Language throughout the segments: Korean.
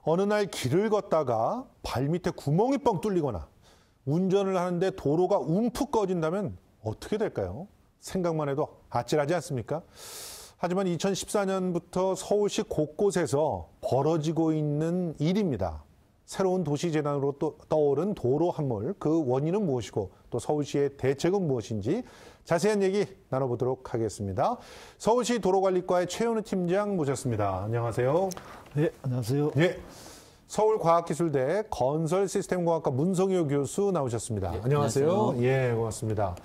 어느 날 길을 걷다가 발밑에 구멍이 뻥 뚫리거나 운전을 하는데 도로가 움푹 꺼진다면 어떻게 될까요? 생각만 해도 아찔하지 않습니까? 하지만 2014년부터 서울시 곳곳에서 벌어지고 있는 일입니다. 새로운 도시재난으로 또 떠오른 도로 함몰, 그 원인은 무엇이고 또 서울시의 대책은 무엇인지 자세한 얘기 나눠보도록 하겠습니다. 서울시 도로관리과의 최현우 팀장 모셨습니다. 안녕하세요. 네, 안녕하세요. 예, 서울과학기술대 건설시스템공학과 문성효 교수 나오셨습니다. 네, 안녕하세요. 안녕하세요. 예, 고맙습니다.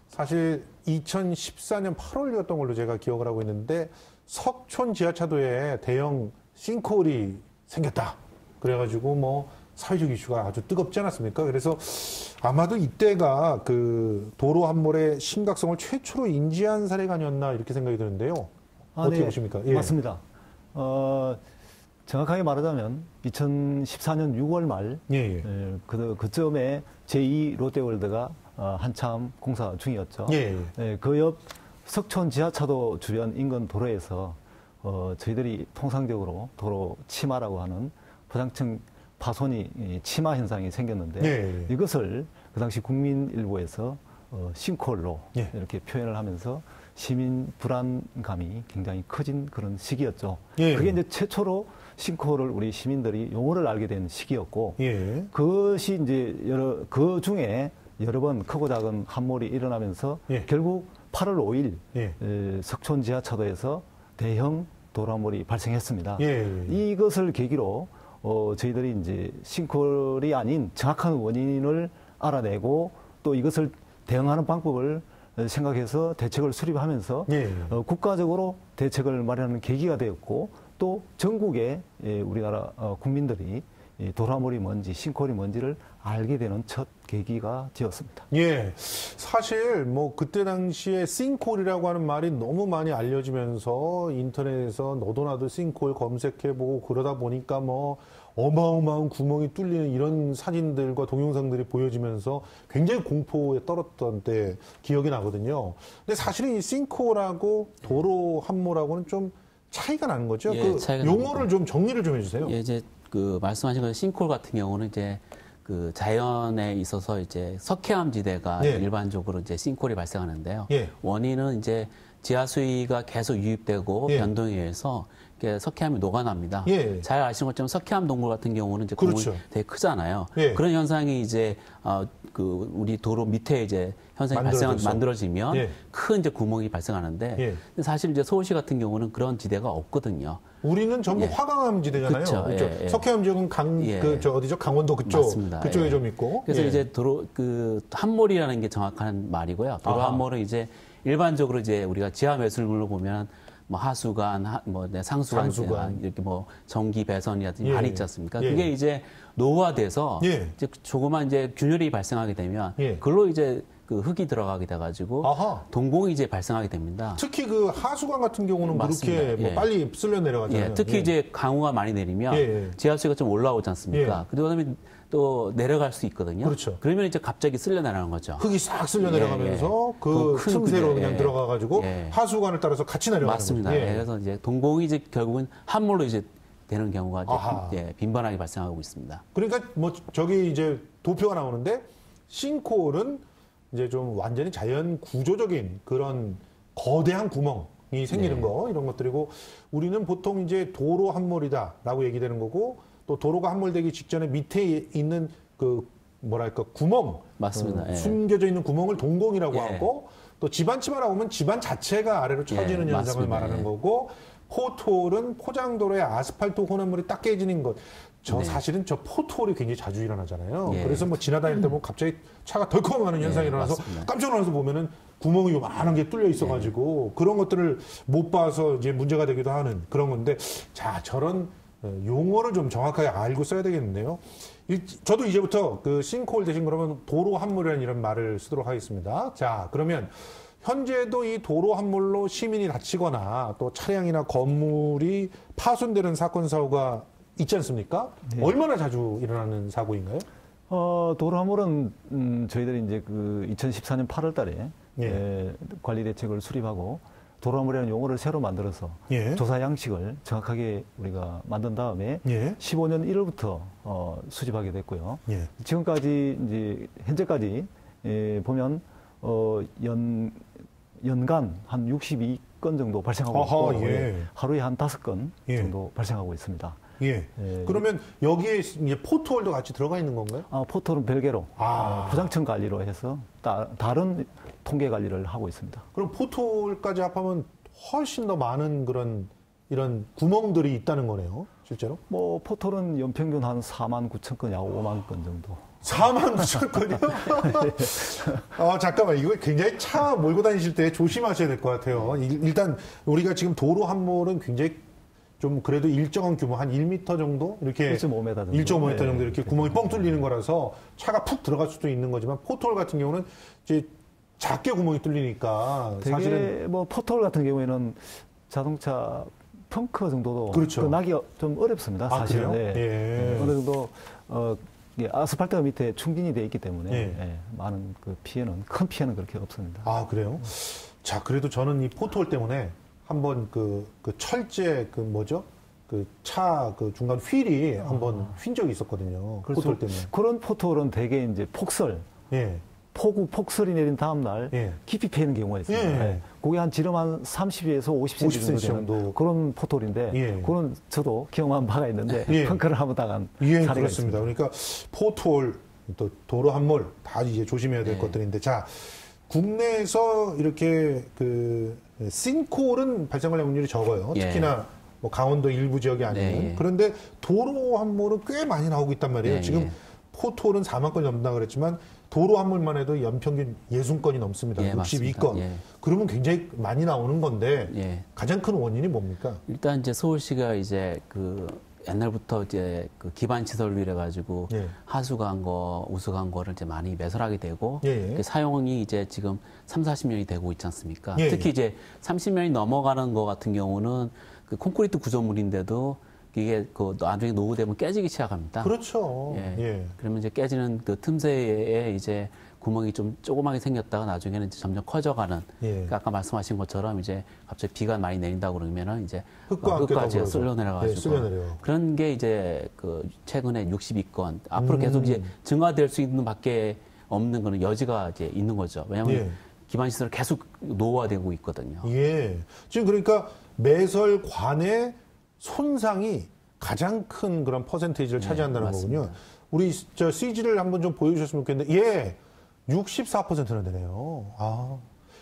사실 2014년 8월이었던 걸로 제가 기억을 하고 있는데 석촌 지하차도에 대형 싱크홀이 생겼다. 그래가지고 뭐 사회적 이슈가 아주 뜨겁지 않았습니까? 그래서 아마도 이때가 그 도로 함몰의 심각성을 최초로 인지한 사례가 아니었나 이렇게 생각이 드는데요. 어떻게 네, 보십니까? 예. 맞습니다. 정확하게 말하자면 2014년 6월 말 그쯤에 제2 롯데월드가 한참 공사 중이었죠. 그 옆 석촌 지하차도 주변 인근 도로에서 저희들이 통상적으로 도로 치마라고 하는 포장층 파손이 치마 현상이 생겼는데 이것을 그 당시 국민일보에서 싱크홀로 이렇게 표현을 하면서 시민 불안감이 굉장히 커진 그런 시기였죠. 그게 이제 최초로 싱크홀을 우리 시민들이 용어를 알게 된 시기였고 그것이 이제 그 중에 여러 번 크고 작은 함몰이 일어나면서 결국 8월 5일 석촌 지하차도에서 대형 도로 함몰이 발생했습니다. 이것을 계기로 저희들이 이제 싱크홀이 아닌 정확한 원인을 알아내고 또 이것을 대응하는 방법을 생각해서 대책을 수립하면서 국가적으로 대책을 마련하는 계기가 되었고 또 전국의 우리나라 국민들이 도로 함몰이 뭔지 싱크홀이 뭔지를 알게 되는 첫 계기가 되었습니다. 예, 사실 뭐 그때 당시에 싱크홀이라고 하는 말이 너무 많이 알려지면서 인터넷에서 너도 나도 싱크홀 검색해보고 그러다 보니까 뭐 어마어마한 구멍이 뚫리는 이런 사진들과 동영상들이 보여지면서 굉장히 공포에 떨었던 때 기억이 나거든요. 근데 사실은 이 싱크홀하고 도로 함몰하고는 좀 차이가 나는 거죠. 그 용어를 좀 정리를 좀 해주세요. 예, 이제 그 말씀하신 그 싱크홀 같은 경우는 이제 그 자연에 있어서 이제 석회암 지대가 일반적으로 이제 싱크홀이 발생하는데요. 원인은 이제 지하수위가 계속 유입되고 변동에 의해서 석회암이 녹아납니다. 잘 아시는 것처럼 석회암 동굴 같은 경우는 이제 구멍이 되게 크잖아요. 그런 현상이 이제 그 우리 도로 밑에 이제 현상이 만들어지면 큰 이제 구멍이 발생하는데 근데 사실 이제 서울시 같은 경우는 그런 지대가 없거든요. 우리는 전부 화강암 지대잖아요. 그렇죠. 석회암 지역은 어디죠? 강원도 그쪽. 맞습니다. 그쪽에 좀 있고. 그래서 이제 도로 그 함몰이라는 게 정확한 말이고요. 도로 함몰은 이제 일반적으로 이제 우리가 지하 매설물로 보면 뭐 하수관, 상수관 이렇게 뭐 전기 배선이라든지 많이 있지 않습니까? 그게 이제 노후화돼서 이제 조그만 이제 균열이 발생하게 되면 그걸로 이제 그 흙이 들어가게 돼가지고 동공이 이제 발생하게 됩니다. 특히 그 하수관 같은 경우는 맞습니다. 그렇게 뭐 빨리 쓸려 내려가잖아요. 특히 이제 강우가 많이 내리면 지하수위가 좀 올라오지 않습니까? 그다음에 또 내려갈 수 있거든요. 그렇죠. 그러면 이제 갑자기 쓸려 내려가는 거죠. 흙이 싹 쓸려 내려가면서 그 틈새로 그냥 들어가가지고 하수관을 따라서 같이 내려가는 거죠. 맞습니다. 그래서 이제 동공이 이제 결국은 함몰로 이제 되는 경우가 이제 빈번하게 발생하고 있습니다. 그러니까 뭐 저기 이제 도표가 나오는데 싱크홀은 이제 좀 완전히 자연 구조적인 그런 거대한 구멍이 생기는 거 이런 것들이고 우리는 보통 이제 도로 함몰이다라고 얘기되는 거고 또 도로가 함몰되기 직전에 밑에 있는 그 뭐랄까 구멍 맞습니다. 숨겨져 있는 구멍을 동공이라고 하고 또 집안치마라고 하면 집안 자체가 아래로 처지는 현상을 말하는 거고 포트홀은 포장도로의 아스팔트 혼합물이 딱 깨지는 것. 사실은 저 포트홀이 굉장히 자주 일어나잖아요. 그래서 뭐 지나다닐 때 뭐 갑자기 차가 덜컹하는 현상이 일어나서 깜짝 놀라서 보면은 구멍이 요만한 게 뚫려 있어가지고 그런 것들을 못 봐서 이제 문제가 되기도 하는 그런 건데 자, 저런 용어를 좀 정확하게 알고 써야 되겠는데요. 저도 이제부터 그 싱크홀 대신 그러면 도로 함몰이라는 이런 말을 쓰도록 하겠습니다. 자, 그러면 현재도 이 도로 함몰로 시민이 다치거나 또 차량이나 건물이 파손되는 사건 사고가 있지 않습니까? 얼마나 자주 일어나는 사고인가요? 도로 함몰은 저희들이 이제 그 2014년 8월 달에 관리 대책을 수립하고 도로화물이라는 용어를 새로 만들어서 예. 조사 양식을 정확하게 우리가 만든 다음에 예. 15년 1월부터 수집하게 됐고요. 예. 지금까지 이제 현재까지 보면 연간 한 62건 정도 발생하고 아하, 있고 예. 하루에 한 5건 예. 정도 발생하고 있습니다. 예. 그러면 여기에 이제 포트홀도 같이 들어가 있는 건가요? 포털은 별개로 아. 부장청 관리로 해서 다른 통계 관리를 하고 있습니다. 그럼 포트홀까지 합하면 훨씬 더 많은 그런 이런 구멍들이 있다는 거네요, 실제로? 뭐 포털은 연평균 한 4만 9천 건, 약 5만 건 정도. 4만 9천 건이요? 잠깐만. 이거 굉장히 차 몰고 다니실 때 조심하셔야 될 것 같아요. 일단 우리가 지금 도로 함몰은 굉장히 좀 그래도 일정한 규모, 한 1m 정도? 이렇게. 1.5m 정도. 1.5m 정도 이렇게 구멍이 뻥 뚫리는 거라서 차가 푹 들어갈 수도 있는 거지만 포트홀 같은 경우는 이제 작게 구멍이 뚫리니까 되게 사실은. 뭐 포털 같은 경우에는 자동차 펑크 정도도 그렇죠. 나기가 좀 어렵습니다. 사실은. 그래요? 예. 어느 정도 아스팔트가 밑에 충진이 돼 있기 때문에 예. 많은 그 피해는 큰 피해는 그렇게 없습니다. 아, 그래요? 자, 그래도 저는 이 포트홀 때문에 한번 그 철제 그 차 그 중간 휠이 한번 휜 적이 있었거든요. 포트홀 때문에. 그런 포트홀은 대개 이제 폭설, 예. 폭설이 내린 다음 날 예. 깊이 패이는 경우가 있습니다. 예. 그게 한 지름 한 30에서 50cm 정도 되는 그런 포트홀인데 예. 그건 저도 경험한 바가 있는데 예. 펑크를 한번 당한 그렇습니다. 사례가 있습니다. 그러니까 포트홀, 또 도로 함몰 다 이제 조심해야 될 것들인데, 자, 국내에서 이렇게 그 싱크홀은 발생할 확률이 적어요. 예. 특히나 뭐 강원도 일부 지역이 아니면. 네. 그런데 도로 함몰은 꽤 많이 나오고 있단 말이에요. 네, 지금 예. 포트홀은 4만 건이 넘는다 그랬지만 도로 함몰만 해도 연평균 60건이 넘습니다. 예, 62건. 예. 그러면 굉장히 많이 나오는 건데 예. 가장 큰 원인이 뭡니까? 일단 이제 서울시가 이제 그 옛날부터 이제 그 기반 시설로 이래 가지고 예. 하수관거, 우수관거를 이제 많이 매설하게 되고 예, 예. 그 사용이 이제 지금 40년이 되고 있지 않습니까? 예, 특히 이제 30년이 넘어가는 거 같은 경우는 그 콘크리트 구조물인데도 이게 그 나중에 노후되면 깨지기 시작합니다. 그렇죠. 예. 예. 그러면 이제 깨지는 그 틈새에 이제 구멍이 좀 조그맣게 생겼다가 나중에는 이제 점점 커져가는. 예. 그러니까 아까 말씀하신 것처럼 이제 갑자기 비가 많이 내린다고 그러면은 이제 흙과 함께 흙까지 더불어서. 쓸려 내려가지고. 네, 쓸려 내려. 그런 게 이제 그 최근에 62건 앞으로 계속 이제 증가될 수 있는 밖에 없는 거는 여지가 이제 있는 거죠. 왜냐하면 예. 기반 시설이 계속 노후화되고 있거든요. 예. 지금 그러니까 매설관의 손상이 가장 큰 그런 퍼센테이지를 차지한다는 맞습니다. 거군요. 우리 저 CG를 한번 좀 보여주셨으면 좋겠는데, 예, 64%나 되네요. 아.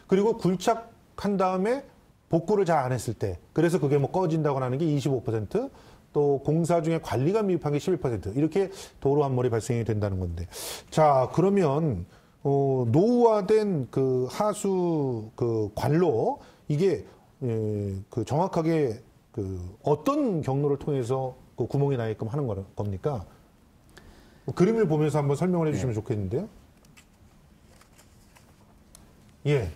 그리고 굴착한 다음에 복구를 잘 안 했을 때, 그래서 그게 뭐 꺼진다고 하는 게 25%, 또 공사 중에 관리가 미흡한 게 11%, 이렇게 도로 함몰이 발생이 된다는 건데. 자, 그러면 노후화된 그 하수 그 관로, 이게 그 정확하게 그 어떤 경로를 통해서 그 구멍이 나게끔 하는 겁니까? 그림을 보면서 한번 설명을 해주시면 좋겠는데요. 예.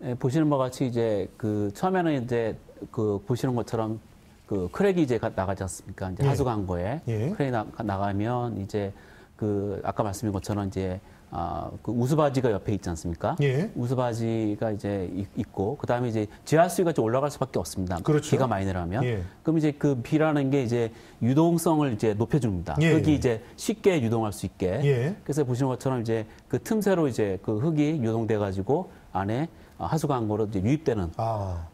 예, 보시는 바와 같이 이제 그 처음에는 이제 그 보시는 것처럼 그 크랙이 이제 나가지 않습니까? 이제 예. 하수관거에 예. 크랙이 나가면 이제 그 아까 말씀드린 것처럼 이제 그 우수바지가 옆에 있지 않습니까? 예. 우수바지가 이제 있고 그다음에 이제 지하수위가 좀 올라갈 수밖에 없습니다. 그렇죠. 비가 많이 내려면. 예. 그럼 이제 그 비라는 게 이제 유동성을 이제 높여줍니다. 예. 흙이 이제 쉽게 유동할 수 있게. 예. 그래서 보시는 것처럼 이제 그 틈새로 이제 그 흙이 유동돼 가지고 안에 하수관거로 이제 유입되는.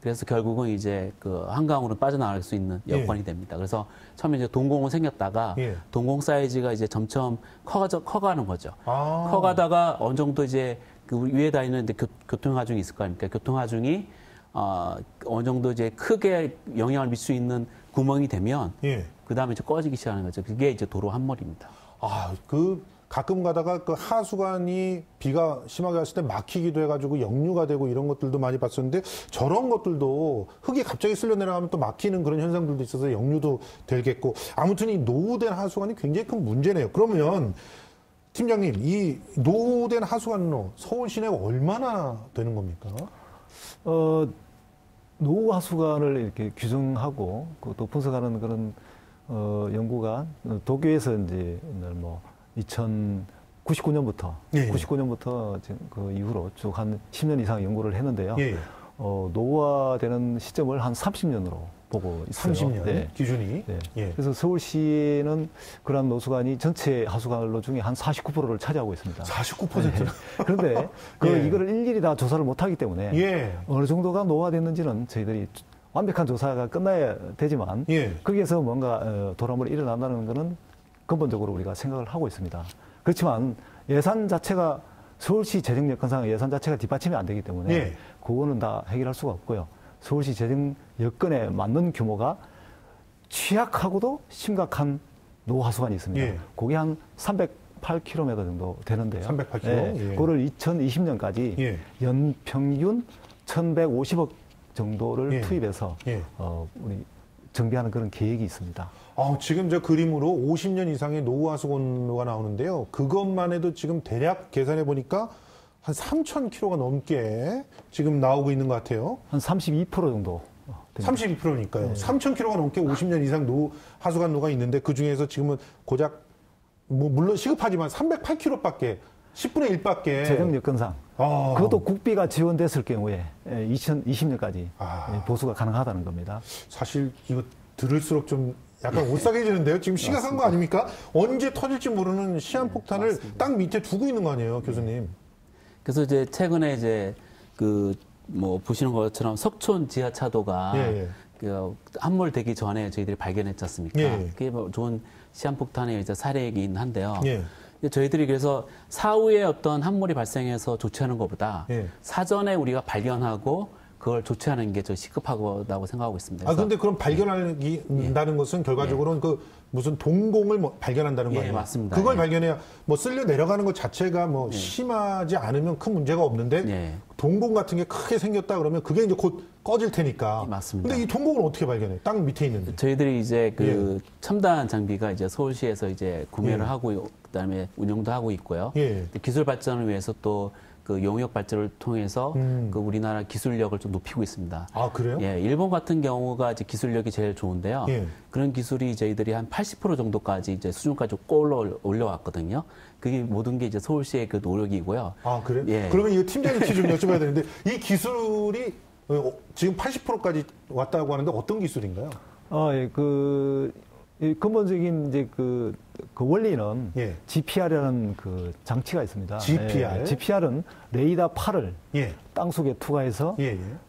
그래서 결국은 이제 그 한강으로 빠져나갈 수 있는 여건이 예. 됩니다. 그래서 처음에 이제 동공은 생겼다가 예. 동공 사이즈가 이제 점점 커가는 거죠. 아. 커가다가 어느 정도 이제 그 위에 다니는 이제 교통하중이 있을 거 아닙니까? 교통하중이 어느 정도 이제 크게 영향을 미칠 수 있는 구멍이 되면 예. 그 다음에 이제 꺼지기 시작하는 거죠. 그게 이제 도로 함몰입니다. 가끔 가다가 그 하수관이 비가 심하게 왔을 때 막히기도 해가지고 역류가 되고 이런 것들도 많이 봤었는데, 저런 것들도 흙이 갑자기 쓸려 내려가면 또 막히는 그런 현상들도 있어서 역류도 되겠고, 아무튼 이 노후된 하수관이 굉장히 큰 문제네요. 그러면 팀장님, 이 노후된 하수관로 서울 시내가 얼마나 되는 겁니까? 노후 하수관을 이렇게 규정하고 또 분석하는 그런 연구가 도쿄에서 이제 뭐 2099년부터 예. 99년부터 그 이후로 쭉 한 10년 이상 연구를 했는데요. 예. 노후화되는 시점을 한 30년으로 보고 있어요. 30년 네. 기준이. 네. 예. 그래서 서울시는 그러한 노수관이 전체 하수관로 중에 한 49%를 차지하고 있습니다. 49%? 네. 그런데 이거를 일일이 다 조사를 못하기 때문에 어느 정도가 노후화됐는지는 저희들이 완벽한 조사가 끝나야 되지만 거기에서 뭔가 도람물이 일어난다는 것은 근본적으로 우리가 생각을 하고 있습니다. 그렇지만 예산 자체가 서울시 재정 여건상 예산 자체가 뒷받침이 안 되기 때문에 그거는 다 해결할 수가 없고요. 서울시 재정 여건에 맞는 규모가 취약하고도 심각한 노하수관이 있습니다. 그게 한 308km 정도 되는데요. 308km? 그거를 2020년까지 연평균 1,150억 정도를 투입해서 우리 정비하는 그런 계획이 있습니다. 지금 저 그림으로 50년 이상의 노후화수관로가 나오는데요. 그것만 해도 지금 대략 계산해 보니까 한 3,000km가 넘게 지금 나오고 있는 것 같아요. 한 32% 정도. 32%니까요. 3,000km가 넘게 50년 이상 하수관로가 있는데 그 중에서 지금은 고작 물론 시급하지만 308km밖에 10분의 1밖에 재정 여건상 그것도 국비가 지원됐을 경우에 2020년까지 보수가 가능하다는 겁니다. 사실 이거 들을수록 좀 약간 오싹해지는데요. 지금 시각한 거 아닙니까? 언제 터질지 모르는 시한폭탄을 땅 밑에 두고 있는 거 아니에요, 교수님? 그래서 이제 최근에 이제 보시는 것처럼 석촌 지하차도가 그 함몰되기 전에 저희들이 발견했지 않습니까? 그게 좋은 시한폭탄의 이제 사례이긴 한데요. 저희들이 그래서 사후에 어떤 함몰이 발생해서 조치하는 것보다 사전에 우리가 발견하고 그걸 조치하는 게 저 시급하다고 생각하고 있습니다. 근데 그럼 발견한다는 것은 결과적으로는 그 무슨 동공을 발견한다는 거 아니에요? 맞습니다. 그걸 발견해야 쓸려 내려가는 것 자체가 심하지 않으면 큰 문제가 없는데 동공 같은 게 크게 생겼다 그러면 그게 이제 곧 꺼질 테니까. 맞습니다. 근데 이 동공을 어떻게 발견해? 땅 밑에 있는데. 저희들이 이제 그 첨단 장비가 이제 서울시에서 이제 구매를 하고 그다음에 운영도 하고 있고요. 기술 발전을 위해서 또 그 용역 발전을 통해서 그 우리나라 기술력을 좀 높이고 있습니다. 그래요? 일본 같은 경우가 이제 기술력이 제일 좋은데요. 그런 기술이 저희들이 한 80% 정도까지 이제 수준까지 올려왔거든요. 그게 모든 게 이제 서울시의 그 노력이고요. 그래요? 그러면 이 팀장님께 좀 여쭤봐야 되는데 이 기술이 지금 80%까지 왔다고 하는데 어떤 기술인가요? 근본적인 이제 그 원리는 GPR이라는 그 장치가 있습니다. GPR? GPR은 레이더 팔을 땅속에 투과해서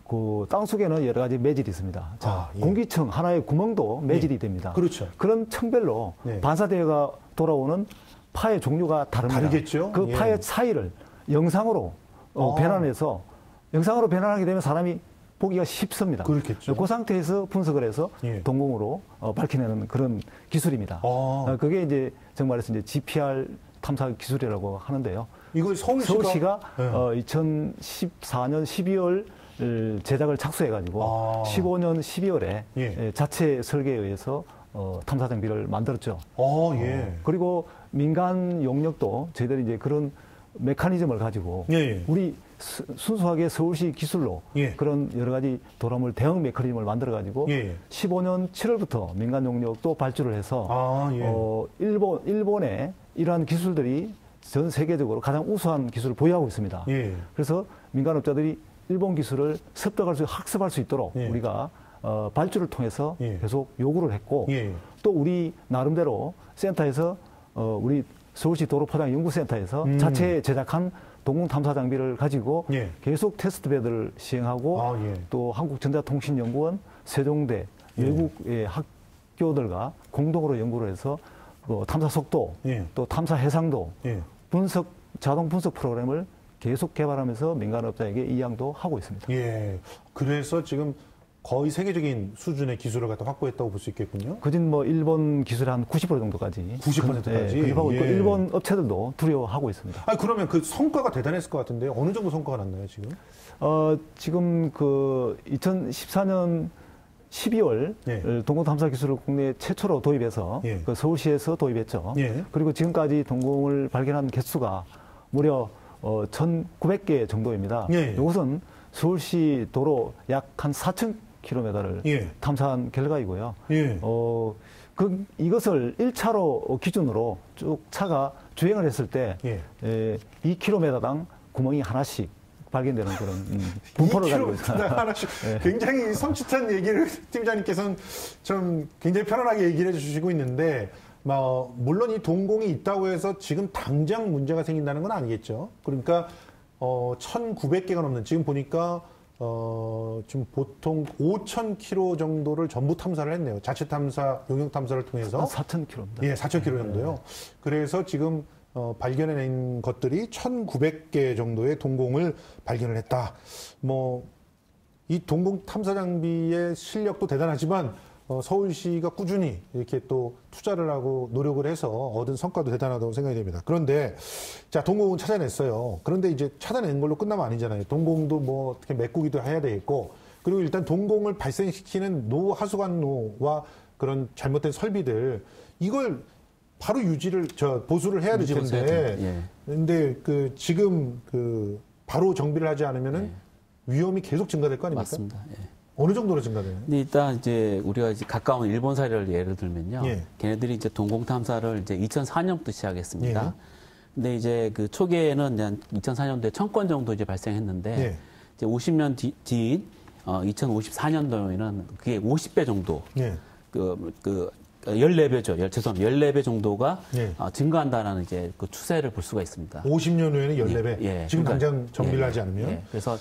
그 땅속에는 여러 가지 매질이 있습니다. 공기청 하나의 구멍도 매질이 됩니다. 그렇죠. 그런 층별로 반사되어가 돌아오는 파의 종류가 다릅니다. 다르겠죠? 그 파의 차이를 영상으로 변환해서 영상으로 변환하게 되면 사람이 보기가 쉽습니다. 그렇겠죠. 그 상태에서 분석을 해서 동공으로 밝혀내는 그런 기술입니다. 그게 정말해서 이제 GPR 탐사 기술이라고 하는데요. 이걸 서울시가 2014년 12월 제작을 착수해가지고 15년 12월에 자체 설계에 의해서 탐사 장비를 만들었죠. 그리고 민간 용역도 저희들이 이제 그런 메커니즘을 가지고 우리 순수하게 서울시 기술로 그런 여러 가지 도람물 대응 메커니즘을 만들어가지고 15년 7월부터 민간 용역도 발주를 해서 일본에 이러한 기술들이 전 세계적으로 가장 우수한 기술을 보유하고 있습니다. 그래서 민간업자들이 일본 기술을 학습할 수 있도록 우리가 발주를 통해서 계속 요구를 했고 또 우리 나름대로 센터에서 우리 서울시 도로포장연구센터에서 자체 제작한 동공 탐사 장비를 가지고 계속 테스트베드를 시행하고 또 한국전자통신연구원, 세종대, 외국의 학교들과 공동으로 연구를 해서 탐사 속도, 또 탐사 해상도, 자동 분석 프로그램을 계속 개발하면서 민간업자에게 이양도 하고 있습니다. 그래서 지금 거의 세계적인 수준의 기술을 갖다 확보했다고 볼 수 있겠군요. 그진 일본 기술의 한 90% 정도까지. 90%까지? 그리고 일본 업체들도 두려워하고 있습니다. 그러면 그 성과가 대단했을 것 같은데 어느 정도 성과가 났나요, 지금? 지금 2014년 12월 동공 탐사 기술을 국내 최초로 도입해서 그 서울시에서 도입했죠. 그리고 지금까지 동공을 발견한 개수가 무려 1,900개 정도입니다. 이것은 서울시 도로 약 한 4,000km를 탐사한 결과이고요. 이것을 1차로 기준으로 쭉 차가 주행을 했을 때 2km당 구멍이 하나씩 발견되는 그런 분포를 가지고 있습니다. 하나씩 굉장히 섬찟한 얘기를 팀장님께서는 좀 굉장히 편안하게 얘기를 해주시고 있는데 물론 이 동공이 있다고 해서 지금 당장 문제가 생긴다는 건 아니겠죠. 그러니까 1,900개가 넘는 지금 보니까 지금 보통 5,000km 정도를 전부 탐사를 했네요. 자체 탐사, 용역 탐사를 통해서 4,000km입니다. 예, 4,000km 정도요. 그래서 지금 발견해낸 것들이 1,900개 정도의 동공을 발견을 했다. 이 동공 탐사 장비의 실력도 대단하지만 서울시가 꾸준히 이렇게 또 투자를 하고 노력을 해서 얻은 성과도 대단하다고 생각이 됩니다. 그런데 자, 동공은 찾아냈어요. 그런데 이제 찾아낸 걸로 끝나면 아니잖아요. 동공도 어떻게 메꾸기도 해야 되겠고, 그리고 일단 동공을 발생시키는 노하수관로와 그런 잘못된 설비들, 이걸 바로 보수를 해야 될 텐데, 근데 지금 바로 정비를 하지 않으면은 위험이 계속 증가될 거 아닙니까? 맞습니다. 예. 어느 정도로 증가돼요? 근데 일단 이제 우리가 이제 가까운 일본 사례를 예를 들면요. 걔네들이 이제 동공 탐사를 이제 2004년부터 시작했습니다. 근데 이제 그 초기에는 2004년도에 1,000건 정도 이제 발생했는데 이제 50년 뒤인 2054년도에는 그게 50배 정도 14배죠. 죄송합니다. 14배 정도가 증가한다는 이제 그 추세를 볼 수가 있습니다. 50년 후에는 14배? 지금 당장 정비를 하지 않으면? 그래서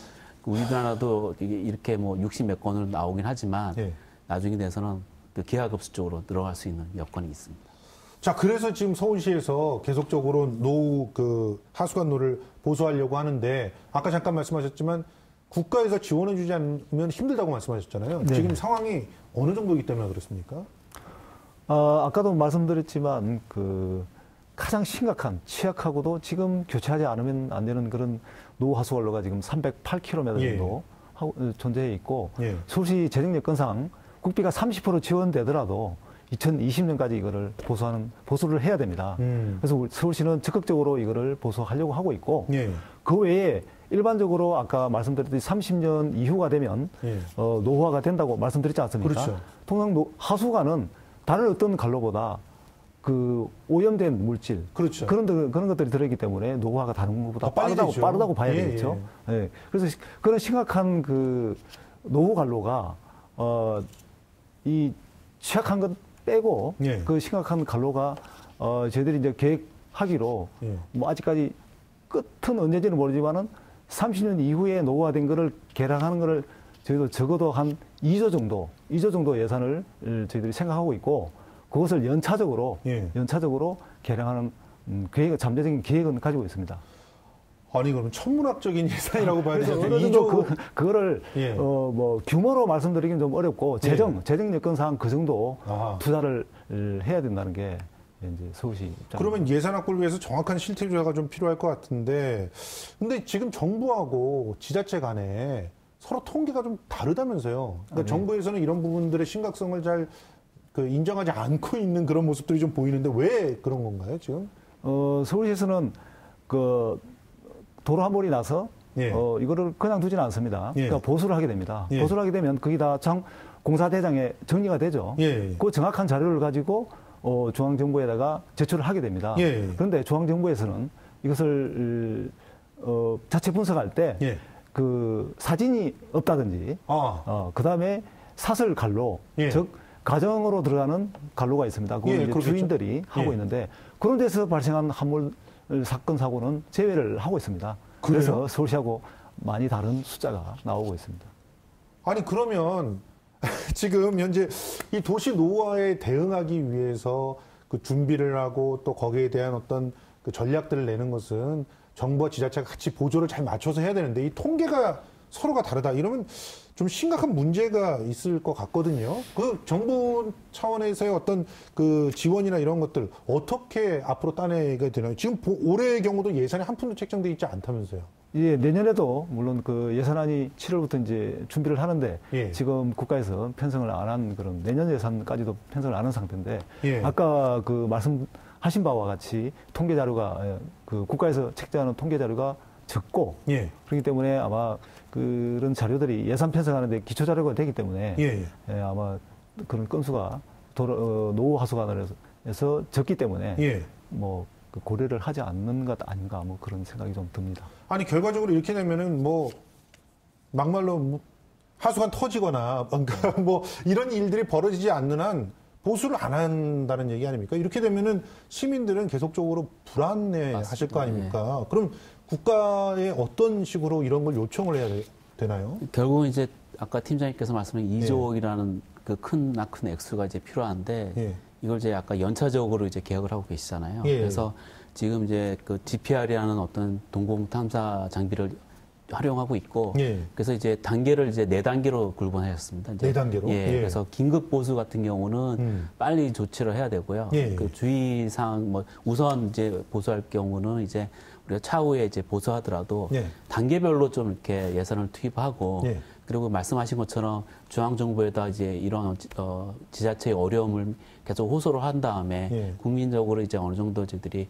우리나라도 이렇게 60몇 건으로 나오긴 하지만 나중에 돼서는 그 기하급수적으로 늘어갈 수 있는 여건이 있습니다. 자, 그래서 지금 서울시에서 계속적으로 노후 하수관로를 보수하려고 하는데 아까 잠깐 말씀하셨지만 국가에서 지원해주지 않으면 힘들다고 말씀하셨잖아요. 지금 상황이 어느 정도이기 때문에 그렇습니까? 아까도 말씀드렸지만 가장 심각한 취약하고도 지금 교체하지 않으면 안 되는 그런 노후 하수관로가 지금 308km 정도 존재해 있고 서울시 재정 여건상 국비가 30% 지원되더라도 2020년까지 이거를 보수를 해야 됩니다. 그래서 서울시는 적극적으로 이거를 보수하려고 하고 있고 그 외에 일반적으로 아까 말씀드렸듯이 30년 이후가 되면 노후화가 된다고 말씀드렸지 않습니까? 그렇죠. 통상 하수관은 다른 어떤 관로보다 오염된 물질 그렇죠. 그런 것들이 들어있기 때문에 노후화가 다른 것보다 빠르다고 봐야 되겠죠. 그래서 그런 심각한 노후 관로가 이 취약한 것 빼고 그 심각한 관로가 저희들이 이제 계획하기로 아직까지 끝은 언제인지는 모르지만은 30년 이후에 노후화된 거를 개량하는 거를 저희도 적어도 한 2조 정도 예산을 저희들이 생각하고 있고 그것을 연차적으로 개량하는 잠재적인 계획은 가지고 있습니다. 아니, 그러면 천문학적인 예산이라고 봐야 되죠. 어느 정도 그거를 규모로 말씀드리기는 좀 어렵고 재정 여건상 그 정도 투자를 해야 된다는 게 이제 서울시 입장. 그러면 예산 확보를 위해서 정확한 실태 조사가 좀 필요할 것 같은데, 근데 지금 정부하고 지자체 간에 서로 통계가 좀 다르다면서요. 그러니까 정부에서는 이런 부분들의 심각성을 잘 인정하지 않고 있는 그런 모습들이 좀 보이는데 왜 그런 건가요, 지금? 서울시에서는 도로 한 번이 나서 이거를 그냥 두지는 않습니다. 그러니까 보수를 하게 됩니다. 보수를 하게 되면 그게 다 공사대장에 정리가 되죠. 그 정확한 자료를 가지고 중앙정부에다가 제출을 하게 됩니다. 그런데 중앙정부에서는 이것을 자체 분석할 때 사진이 없다든지 그다음에 사설 관로 즉 가정으로 들어가는 관로가 있습니다. 그건 이제 주인들이 하고 있는데 그런 데서 발생한 화물 사건 사고는 제외를 하고 있습니다. 그래서 서울시하고 많이 다른 숫자가 나오고 있습니다. 아니, 그러면 지금 현재 이 도시 노후화에 대응하기 위해서 준비를 하고 또 거기에 대한 어떤 전략들을 내는 것은 정부와 지자체가 같이 보조를 잘 맞춰서 해야 되는데 이 통계가 서로가 다르다 이러면 좀 심각한 문제가 있을 것 같거든요. 정부 차원에서의 어떤 지원이나 이런 것들 어떻게 앞으로 따내게 되나요? 지금 올해의 경우도 예산이 한 푼도 책정돼 있지 않다면서요? 예, 내년에도 물론 예산안이 7월부터 이제 준비를 하는데 지금 국가에서 편성을 안 한 그런 내년 예산까지도 편성을 안 한 상태인데 아까 말씀하신 바와 같이 통계 자료가 국가에서 책정하는 통계 자료가 적고 그렇기 때문에 아마 그런 자료들이 예산 편성하는데 기초 자료가 되기 때문에 아마 그런 건수가 노후 하수관에서 적기 때문에 고려를 하지 않는 것 아닌가 그런 생각이 좀 듭니다. 아니 결과적으로 이렇게 되면은 뭐 막말로 뭐 하수관 터지거나 뭐 이런 일들이 벌어지지 않는 한 보수를 안 한다는 얘기 아닙니까? 이렇게 되면은 시민들은 계속적으로 불안해하실 거 아닙니까? 네. 그럼 국가에 어떤 식으로 이런 걸 요청을 해야 되나요? 결국은 이제 아까 팀장님께서 말씀하신 2조억이라는 그 큰 액수가 이제 필요한데 이걸 이제 아까 연차적으로 이제 계획을 하고 계시잖아요. 그래서 지금 이제 그 DPR이라는 어떤 동공 탐사 장비를 활용하고 있고, 그래서 이제 단계를 이제 4단계로 구분하였습니다. 4단계로? 그래서 긴급 보수 같은 경우는 빨리 조치를 해야 되고요. 그 주의사항, 뭐, 우선 이제 보수할 경우는 이제 우리가 차후에 이제 보수하더라도 단계별로 좀 이렇게 예산을 투입하고, 그리고 말씀하신 것처럼 중앙정부에다 이제 이런 지자체의 어려움을 계속 호소를 한 다음에 국민적으로 이제 어느 정도 저희들이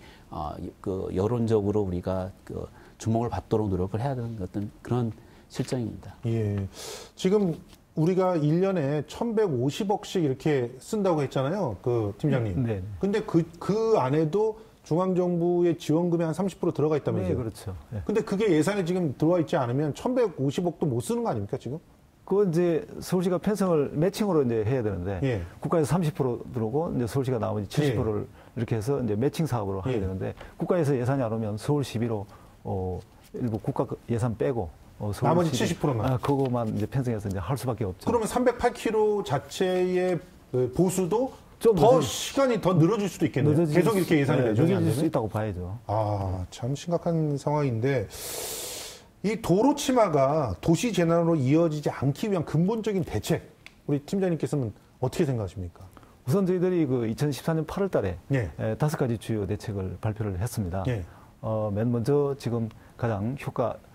그 여론적으로 우리가 그 주목을 받도록 노력을 해야 되는 어떤 그런 실정입니다. 예. 지금 우리가 1년에 1,150억씩 이렇게 쓴다고 했잖아요. 그 팀장님. 네. 근데 그 안에도 중앙정부의 지원금이 한 30% 들어가 있다면서요? 네, 그렇죠. 네. 근데 그게 예산에 지금 들어와 있지 않으면 1,150억도 못 쓰는 거 아닙니까, 지금? 그건 이제 서울시가 편성을 매칭으로 이제 해야 되는데, 국가에서 30% 들어오고, 이제 서울시가 나머지 70%를 이렇게 해서 이제 매칭 사업으로 하게 되는데, 국가에서 예산이 안 오면 서울 시비로, 일부 국가 예산 빼고, 나머지 70%만. 그거만 이제 편성해서 이제 할 수밖에 없죠. 그러면 308km 자체의 보수도 좀 더 시간이 더 늘어질 수도 있겠네요. 계속 이렇게 예산이 배정이 안 되면. 수 있다고 봐야죠. 아, 참 심각한 상황인데 이 도로 침하가 도시 재난으로 이어지지 않기 위한 근본적인 대책, 우리 팀장님께서는 어떻게 생각하십니까? 우선 저희들이 그 2014년 8월 달에 5가지 주요 대책을 발표를 했습니다. 맨 먼저 지금 가장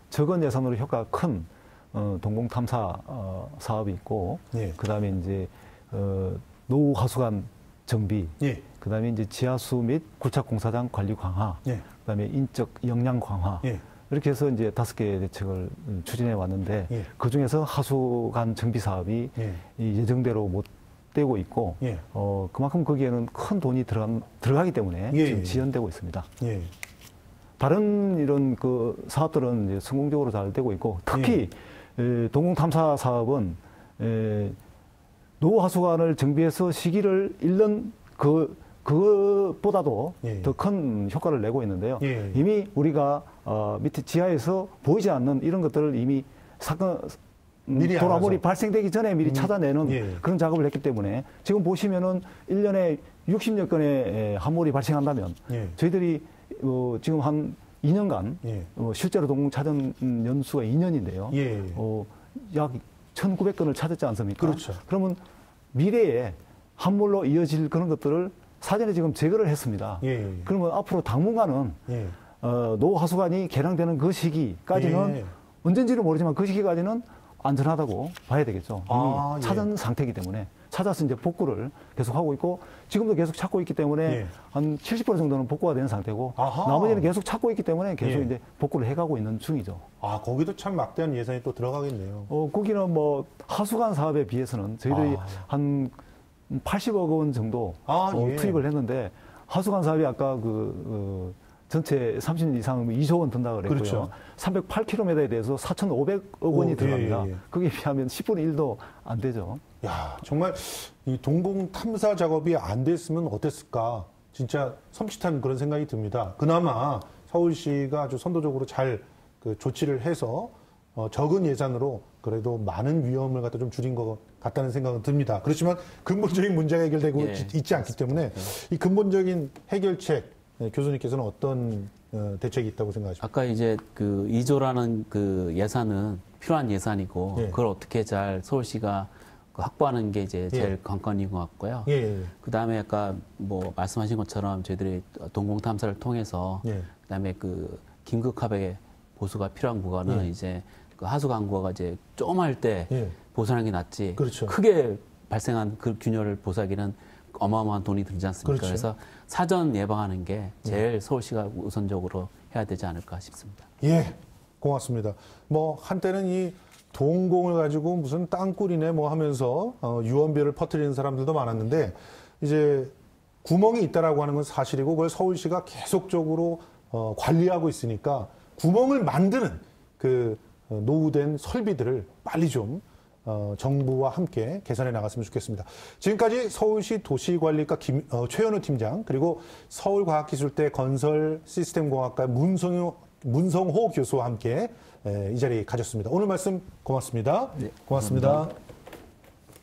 적은 예산으로 효과가 큰 동공 탐사 사업이 있고, 그다음에 이제 노후 하수관 정비, 그다음에 이제 지하수 및 굴착 공사장 관리 강화, 그다음에 인적 역량 강화, 이렇게 해서 이제 5개의 대책을 추진해 왔는데 그 중에서 하수관 정비 사업이 예정대로 못 되고 있고, 그만큼 거기에는 큰 돈이 들어가기 때문에 지금 지연되고 있습니다. 다른 이런 그 사업들은 이제 성공적으로 잘 되고 있고, 특히 동공 탐사 사업은 노후 하수관을 정비해서 시기를 잃는 그것보다도 더 큰 효과를 내고 있는데요. 이미 우리가 밑에 지하에서 보이지 않는 이런 것들을 이미 돌아물이 발생되기 전에 미리 찾아내는 그런 작업을 했기 때문에 지금 보시면은 1년에 60여 건의 함몰이 발생한다면 저희들이 지금 한 2년간 실제로 동공 찾은 연수가 2년인데요. 약 1,900건을 찾았지 않습니까? 그렇죠. 그러면 미래에 함몰로 이어질 그런 것들을 사전에 지금 제거를 했습니다. 그러면 앞으로 당분간은 노후 하수관이 개량되는 그 시기까지는 언젠지는 모르지만 그 시기까지는 안전하다고 봐야 되겠죠. 이미 찾은 상태이기 때문에 찾아서 이제 복구를 계속 하고 있고, 지금도 계속 찾고 있기 때문에 한 70% 정도는 복구가 된 상태고, 나머지는 계속 찾고 있기 때문에 계속 이제 복구를 해가고 있는 중이죠. 아, 거기도 참 막대한 예산이 또 들어가겠네요. 거기는 뭐 하수관 사업에 비해서는 저희들이 한 80억 원 정도 투입을 했는데, 하수관 사업이 아까 전체 30년 이상 2조 원 든다 그랬고요. 그렇죠. 308km에 대해서 4,500억 원이 들어갑니다. 거기에 비하면 10분의 1도 안 되죠. 야, 정말 이 동공 탐사 작업이 안 됐으면 어땠을까? 진짜 섬찟한 그런 생각이 듭니다. 그나마 서울시가 아주 선도적으로 잘 그 조치를 해서 적은 예산으로 그래도 많은 위험을 갖다 좀 줄인 것 같다는 생각은 듭니다. 그렇지만 근본적인 문제가 해결되고 있지 않기 때문에 이 근본적인 해결책, 교수님께서는 어떤 대책이 있다고 생각하십니까? 아까 이제 그 2조라는 그 예산은 필요한 예산이고, 그걸 어떻게 잘 서울시가 확보하는 게 이제 제일 관건인 것 같고요. 그 다음에 아까 뭐 말씀하신 것처럼 저희들이 동공 탐사를 통해서, 그 다음에 그 긴급하게 보수가 필요한 구간은 이제 그 하수 강구가 이제 좀 할 때 보수하는 게 낫지. 그렇죠. 크게 발생한 그 균열을 보수하기는 어마어마한 돈이 들지 않습니까? 그렇죠. 그래서 사전 예방하는 게 제일 서울시가 우선적으로 해야 되지 않을까 싶습니다. 예, 고맙습니다. 뭐 한때는 이 동공을 가지고 무슨 땅굴이네 뭐 하면서 유언비어를 퍼뜨리는 사람들도 많았는데, 이제 구멍이 있다라고 하는 건 사실이고 그걸 서울시가 계속적으로 관리하고 있으니까 구멍을 만드는 그 노후된 설비들을 빨리 좀 정부와 함께 개선해 나갔으면 좋겠습니다. 지금까지 서울시 도시관리과 최현우 팀장, 그리고 서울과학기술대 건설시스템공학과 문성호 교수와 함께 이 자리 가졌습니다. 오늘 말씀 고맙습니다. 네, 고맙습니다. 감사합니다.